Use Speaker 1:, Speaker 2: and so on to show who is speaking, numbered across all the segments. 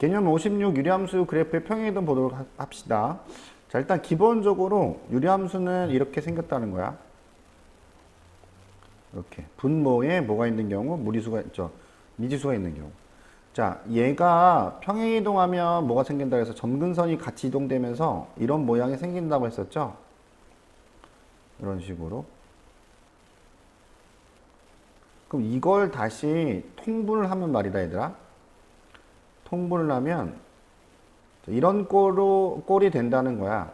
Speaker 1: 개념 56 유리함수 그래프의 평행이동 보도록 합시다. 자, 일단 기본적으로 유리함수는 이렇게 생겼다는 거야. 이렇게 분모에 뭐가 있는 경우? 무리수가 있죠. 미지수가 있는 경우. 자, 얘가 평행이동하면 뭐가 생긴다 해서 점근선이 같이 이동되면서 이런 모양이 생긴다고 했었죠. 이런 식으로. 그럼 이걸 다시 통분을 하면 말이다, 얘들아. 통분을 하면 이런 꼴이 된다는 거야.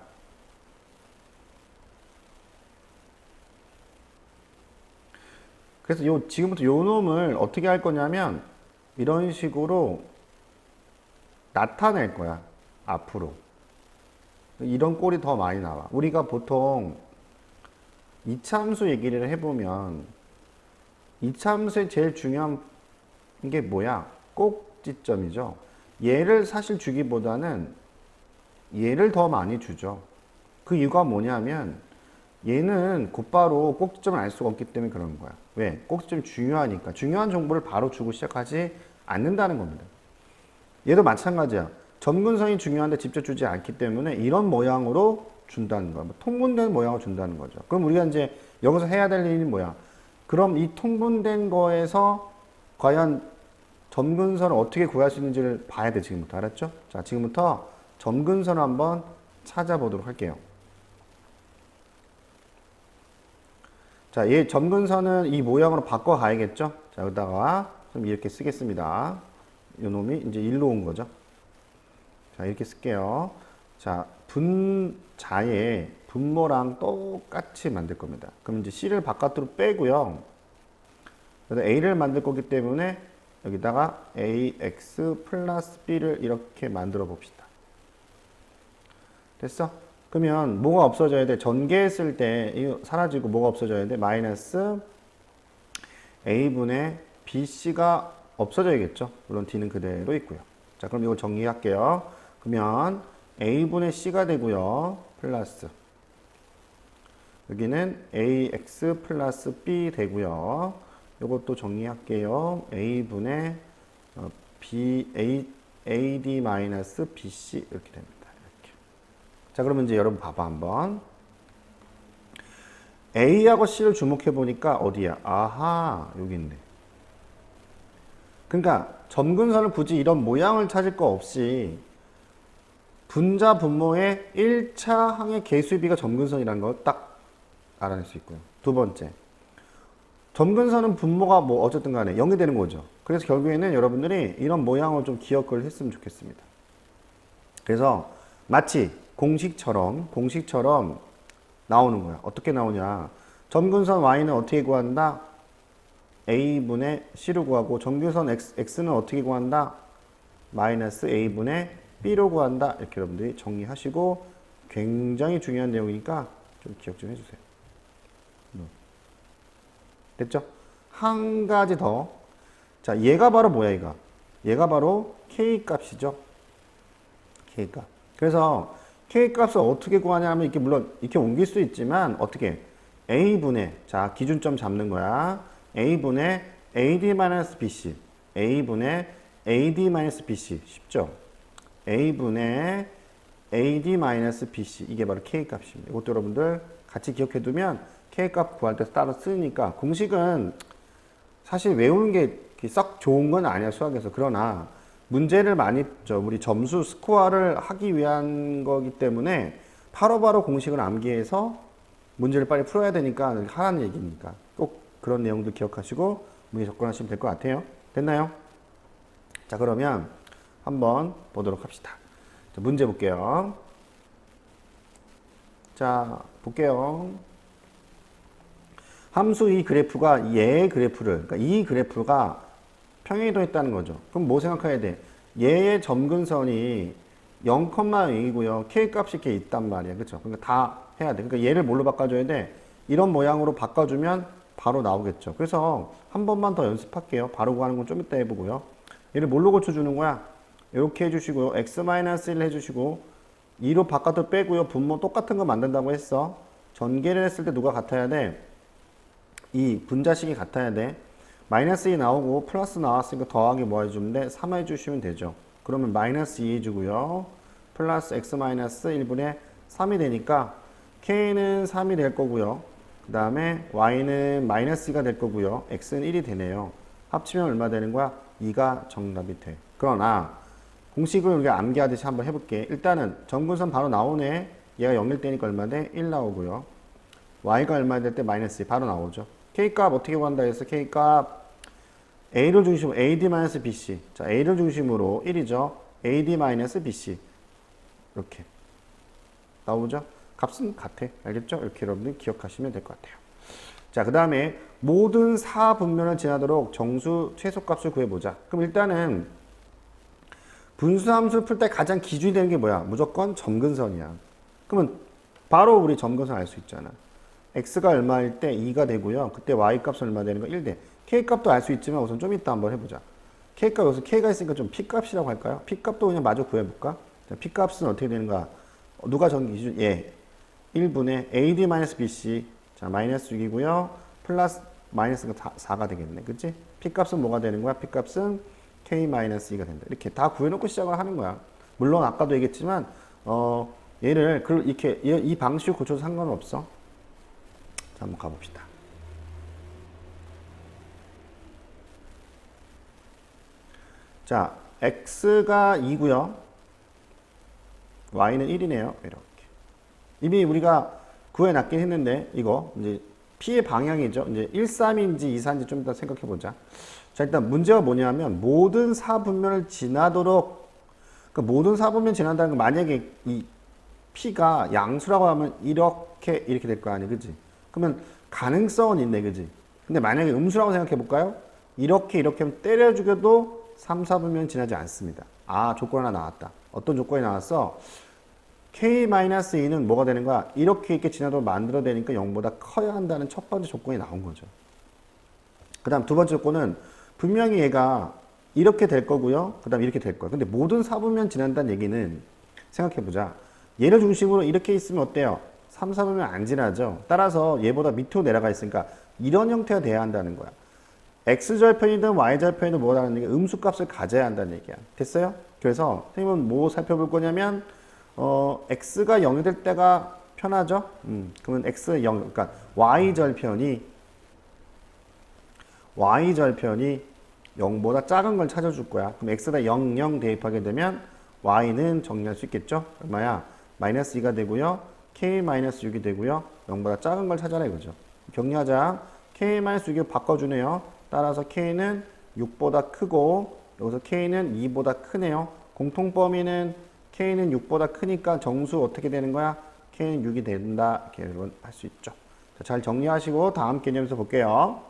Speaker 1: 그래서 지금부터 요 놈을 어떻게 할 거냐면 이런 식으로 나타낼 거야. 앞으로. 이런 꼴이 더 많이 나와. 우리가 보통 이차함수 얘기를 해보면 이차함수의 제일 중요한 게 뭐야? 꼭지점이죠. 얘를 사실 주기보다는 얘를 더 많이 주죠. 그 이유가 뭐냐면 얘는 곧바로 꼭지점을 알 수가 없기 때문에 그러는 거야. 왜? 꼭지점이 중요하니까. 중요한 정보를 바로 주고 시작하지 않는다는 겁니다. 얘도 마찬가지야. 점근선이 중요한데 직접 주지 않기 때문에 이런 모양으로 준다는 거야. 통분된 모양으로 준다는 거죠. 그럼 우리가 이제 여기서 해야 될 일이 뭐야? 그럼 이 통분된 거에서 과연 점근선을 어떻게 구할 수 있는지를 봐야 돼, 지금부터. 알았죠? 자, 지금부터 점근선을 한번 찾아보도록 할게요. 자, 얘 점근선은 이 모양으로 바꿔 가야겠죠? 자, 여기다가 좀 이렇게 쓰겠습니다. 요 놈이 이제 일로 온 거죠. 자, 이렇게 쓸게요. 자, 분자의 분모랑 똑같이 만들 겁니다. 그럼 이제 C를 바깥으로 빼고요. 그래서 A를 만들 거기 때문에 여기다가 AX 플러스 B를 이렇게 만들어 봅시다. 됐어? 그러면 뭐가 없어져야 돼? 전개했을 때 이거 사라지고 뭐가 없어져야 돼? 마이너스 A분의 BC가 없어져야겠죠? 물론 D는 그대로 있고요. 자, 그럼 이거 정리할게요. 그러면 A분의 C가 되고요. 플러스 여기는 AX 플러스 B 되고요. 이것도 정리할게요. A분의 AD 마이너스 BC 이렇게 됩니다. 이렇게. 자, 그러면 이제 여러분 봐봐 한번. A하고 C를 주목해 보니까 어디야? 아하, 여기 있네. 그러니까 점근선을 굳이 이런 모양을 찾을 거 없이 분자 분모의 1차 항의 개수비가 점근선이라는 걸 딱 알아낼 수 있고요. 두 번째, 점근선은 분모가 뭐 어쨌든 간에 0이 되는 거죠. 그래서 결국에는 여러분들이 이런 모양을 좀 기억을 했으면 좋겠습니다. 그래서 마치 공식처럼 나오는 거야. 어떻게 나오냐? 점근선 y는 어떻게 구한다? a분의 c로 구하고 점근선 x는 어떻게 구한다? 마이너스 a분의 b로 구한다. 이렇게 여러분들이 정리하시고 굉장히 중요한 내용이니까 좀 기억 좀 해주세요. 됐죠? 한 가지 더. 자, 얘가 바로 뭐야, 얘가? 얘가 바로 K값이죠. K값. 그래서 K값을 어떻게 구하냐 하면 이렇게 물론 이렇게 옮길 수 있지만 어떻게? A분의, 자, 기준점 잡는 거야. A분의 AD-BC. A분의 AD-BC. 쉽죠? A분의 AD-BC. 이게 바로 K값입니다. 이것도 여러분들 같이 기억해 두면 K값 구할 때 따로 쓰니까 공식은 사실 외우는 게 썩 좋은 건 아니야, 수학에서. 그러나 문제를 많이 우리 점수 스코어를 하기 위한 거기 때문에 바로바로 공식을 암기해서 문제를 빨리 풀어야 되니까 하라는 얘기니까 꼭 그런 내용도 기억하시고 문제 접근하시면 될 것 같아요. 됐나요? 자, 그러면 한번 보도록 합시다. 자, 문제 볼게요. 자, 볼게요. 함수 이 그래프가 얘의 그래프를, 그러니까 이 그래프가 평행이동했다는 거죠. 그럼 뭐 생각해야 돼? 얘의 점근선이 0,0이고요. K값이 이렇게 있단 말이야. 그쵸? 그러니까 다 해야 돼. 그러니까 얘를 뭘로 바꿔줘야 돼? 이런 모양으로 바꿔주면 바로 나오겠죠. 그래서 한 번만 더 연습할게요. 바로 구하는 건 좀 이따 해보고요. 얘를 뭘로 고쳐주는 거야? 이렇게 해주시고요. x-1 해주시고 2로 바깥으로 빼고요. 분모 똑같은 거 만든다고 했어. 전개를 했을 때 누가 같아야 돼? 이 분자식이 같아야 돼. 마이너스 2 나오고 플러스 나왔으니까 더하기 뭐 해주면 돼? 3 해주시면 되죠. 그러면 마이너스 2 주고요. 플러스 x 마이너스 1분의 3이 되니까 k는 3이 될 거고요. 그 다음에 y는 마이너스 2가 될 거고요. x는 1이 되네요. 합치면 얼마 되는 거야? 2가 정답이 돼. 그러나 공식을 우리가 암기하듯이 한번 해볼게. 일단은 점근선 바로 나오네. 얘가 0일 때니까 얼마 돼? 1 나오고요. y가 얼마 될 때 마이너스 2 바로 나오죠. k값 어떻게 구한다 해서 k값 a를 중심으로 ad-bc. 자, a를 중심으로 1이죠. ad-bc. 이렇게 나오죠. 값은 같아. 알겠죠? 이렇게 여러분들 기억하시면 될 것 같아요. 자, 그 다음에 모든 4분면을 지나도록 정수 최소값을 구해보자. 그럼 일단은 분수함수를 풀 때 가장 기준이 되는 게 뭐야? 무조건 점근선이야. 그러면 바로 우리 점근선 알 수 있잖아. x가 얼마일 때 2가 되고요. 그때 y값은 얼마 되는 거? 1 돼. k값도 알 수 있지만 우선 좀 이따 한번 해보자. k값 여기서 k가 있으니까 좀 p값이라고 할까요? p값도 그냥 마저 구해볼까? 자, p값은 어떻게 되는가? 누가 정기 기준? 예. 1분의 ad-bc. 자, 마이너스 6이고요. 플러스 마이너스가 4가 되겠네. 그치? p값은 뭐가 되는 거야? p값은 k-2가 된다. 이렇게 다 구해놓고 시작을 하는 거야. 물론 아까도 얘기했지만 얘를 이렇게 이 방식을 고쳐도 상관은 없어. 자, 한번 가봅시다. 자, x가 2고요. y는 1이네요. 이렇게. 이미 우리가 구해놨긴 했는데 이거 이제 p의 방향이죠. 이제 1, 3인지 2, 4인지 좀 이따 생각해 보자. 자, 일단 문제가 뭐냐면 모든 4분면을 지나도록, 그러니까 모든 4분면 지난다는 건 만약에 이 p가 양수라고 하면 이렇게 될 거 아니야. 그지? 그러면 가능성은 있네. 그지? 근데 만약에 음수라고 생각해 볼까요? 이렇게 하면 때려 죽여도 3, 4분면 지나지 않습니다. 아, 조건 하나 나왔다. 어떤 조건이 나왔어? k-2는 뭐가 되는 거야? 이렇게 지나도록 만들어내니까 0보다 커야 한다는 첫 번째 조건이 나온 거죠. 그 다음 두 번째 조건은 분명히 얘가 이렇게 될 거고요. 그 다음 이렇게 될 거야. 근데 모든 4분면 지난다는 얘기는 생각해보자. 얘를 중심으로 이렇게 있으면 어때요? 3, 4분면 안 지나죠. 따라서 얘보다 밑으로 내려가 있으니까 이런 형태가 돼야 한다는 거야. x절편이든 y절편이든 뭐라는 얘기야? 음수값을 가져야 한다는 얘기야. 됐어요? 그래서 선생님은 뭐 살펴볼 거냐면 x가 0이 될 때가 편하죠? 그러면 x 0, 그러니까 y절편이 0보다 작은 걸 찾아줄 거야. 그럼 x에다 0, 0 대입하게 되면 y는 정리할 수 있겠죠? 얼마야? 마이너스 2가 되고요. k-6이 되고요. 0보다 작은 걸 찾아라 이거죠. 격리하자. k-6을 바꿔주네요. 따라서 k는 6보다 크고 여기서 k는 2보다 크네요. 공통범위는 k는 6보다 크니까 정수 어떻게 되는 거야? k는 6이 된다. 이렇게 여러분 할 수 있죠. 자, 잘 정리하시고 다음 개념에서 볼게요.